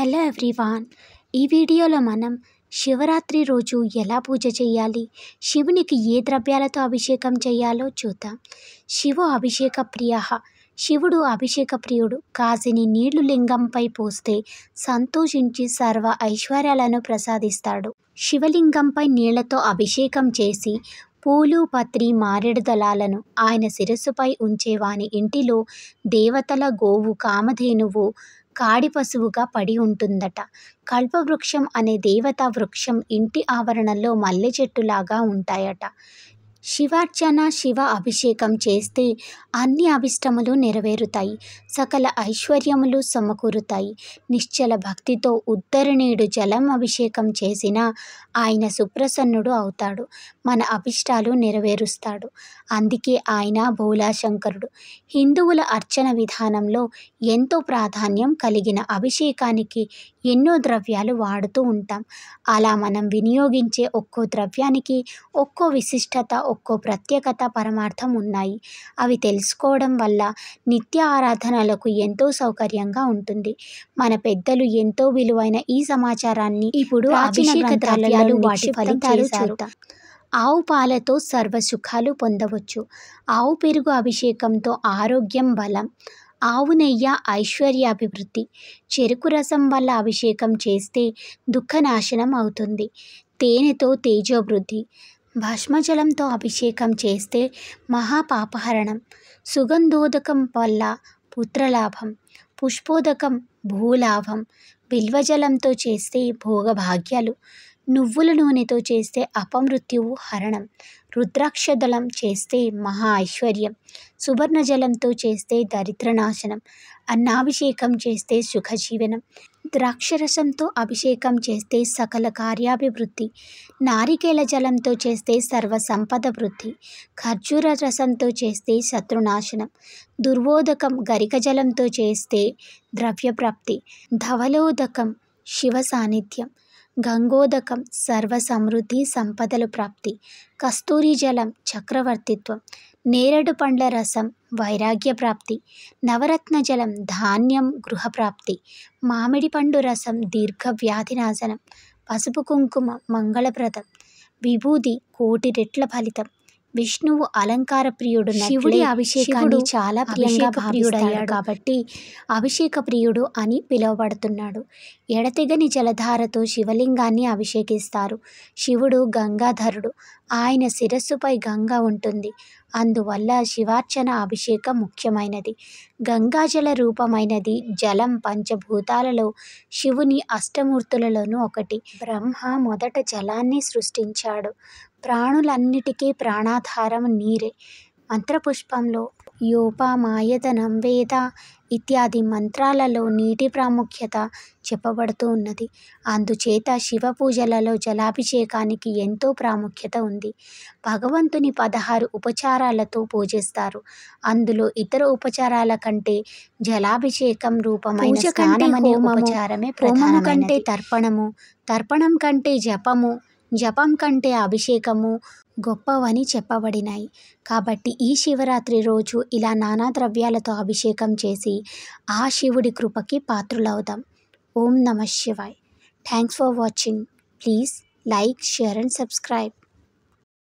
Hello everyone. ఈ వీడియోలో మనం శివరాత్రి రోజు ఎలా పూజ చేయాలి, శివునికి ఏ ద్రవ్యాలతో అభిషేకం చేయాలో చూద్దాం. అభిషేక ప్రియ. శివుడు అభిషేక ప్రియుడు. కాసిని నీళ్లు లింగంపై పోస్తే సంతోషించి సర్వ ఐశ్వర్యాలను ప్రసాదిస్తాడు. శివలింగంపై నీళ్లతో అభిషేకం చేసి పూలు, పత్రి, మారేడు దళాలను ఆయన శిరస్సుపై ఉంచేవాని ఇంటిలో దేవతల గోవు కామధేనువు కాడి పశువుగా పడి ఉంటుందట. కల్పవృక్షం అనే దేవతా వృక్షం ఇంటి ఆవరణలో మల్లె చెట్టులాగా ఉంటాయట. శివార్చన, శివ అభిషేకం చేస్తే అన్ని అభిష్టములు నెరవేరుతాయి, సకల ఐశ్వర్యములు సమకూరుతాయి. నిశ్చల భక్తితో ఉద్ధరణీయుడు జలం అభిషేకం చేసినా ఆయన సుప్రసన్నుడు అవుతాడు, మన అభిష్టాలు నెరవేరుస్తాడు. అందుకే ఆయన భోళాశంకరుడు. హిందువుల అర్చన విధానంలో ఎంతో ప్రాధాన్యం కలిగిన అభిషేకానికి ఎన్నో ద్రవ్యాలు వాడుతూ ఉంటాం. అలా మనం వినియోగించే ఒక్కో ద్రవ్యానికి ఒక్కో విశిష్టత, ఒక్కో ప్రత్యేకత, పరమార్థం ఉన్నాయి. అవి తెలుసుకోవడం వల్ల నిత్య ఆరాధనలకు ఎంతో సౌకర్యంగా ఉంటుంది. మన పెద్దలు ఎంతో విలువైన ఈ సమాచారాన్ని ఇప్పుడు అభిషేక ద్రవ్యాలు, వాటి ఫలితాలు చూద్దాం. ఆవు పాలతో సర్వ సుఖాలు పొందవచ్చు. ఆవు పెరుగు అభిషేకంతో ఆరోగ్యం, బలం. ఆవు నెయ్యి ఐశ్వర్యాభివృద్ధి. చెరుకు రసం వల్ల అభిషేకం చేస్తే దుఃఖనాశనం అవుతుంది. తేనెతో తేజోవృద్ధి. భస్మజలంతో అభిషేకం చేస్తే మహాపాపహరణం. సుగంధోదకం వల్ల పుత్రలాభం. పుష్పోదకం భూలాభం. బిల్వజలంతో చేస్తే భోగభాగ్యాలు. నువ్వుల నూనెతో చేస్తే అపమృత్యువు హరణం. రుద్రాక్షదళం చేస్తే మహా ఐశ్వర్యం. సువర్ణ జలంతో చేస్తే దరిద్రనాశనం. అన్నాభిషేకం చేస్తే సుఖజీవనం. ద్రాక్షరసంతో అభిషేకం చేస్తే సకల కార్యాభివృద్ధి. నారికేల జలంతో చేస్తే సర్వ సంపద వృద్ధి. ఖర్జూర రసంతో చేస్తే శత్రునాశనం. దుర్వోదకం గరిక జలంతో చేస్తే ద్రవ్యప్రాప్తి. ధవలోదకం శివ సాన్నిధ్యం. గంగోదకం సర్వ సమృద్ధి, సంపదలు ప్రాప్తి. కస్తూరి జలం చక్రవర్తిత్వం. నేరేడు పండ్ల రసం వైరాగ్య ప్రాప్తి. నవరత్న జలం ధాన్యం, గృహప్రాప్తి. మామిడి పండు రసం దీర్ఘ వ్యాధి నాశనం. పసుపు కుంకుమ మంగళప్రదం. విభూది కోటి రెట్ల ఫలితం. విష్ణువు అలంకార ప్రియుడు. శివుడి అభిషేకాన్ని చాలా ప్రియంగా భావిస్తాడు కాబట్టి అభిషేక ప్రియుడు అని పిలువబడుతున్నాడు. ఎడతెగని జలధారతో శివలింగాన్ని అభిషేకిస్తారు. శివుడు గంగాధరుడు. ఆయన శిరస్సుపై గంగ ఉంటుంది. అందువల్ల శివార్చన, అభిషేకం ముఖ్యమైనది. గంగాజల రూపమైనది జలం పంచభూతాలలో శివుని అష్టమూర్తులలోనూ ఒకటి. బ్రహ్మ మొదట జలాన్ని సృష్టించాడు. ప్రాణులన్నిటికీ ప్రాణాధారం నీరే. మంత్రపుష్పంలో యోపమాయతనం వేద ఇత్యాది మంత్రాలలో నీటి ప్రాముఖ్యత చెప్పబడుతూ ఉన్నది. అందుచేత శివ పూజలలో జలాభిషేకానికి ఎంతో ప్రాముఖ్యత ఉంది. భగవంతుని 16 ఉపచారాలతో పూజిస్తారు. అందులో ఇతర ఉపచారాల కంటే జలాభిషేకం రూపమైన స్నానమనే ఉపచారమే ప్రధానమైనది. హోమము కంటే తర్పణము, తర్పణం కంటే జపము, జపం కంటే అభిషేకము గొప్పవని చెప్పబడినాయి. కాబట్టి ఈ శివరాత్రి రోజు ఇలా నానా ద్రవ్యాలతో అభిషేకం చేసి ఆ శివుడి కృపకి పాత్రులవుదాం. ఓం నమః Shivay. Thanks for watching. Please like, share and subscribe.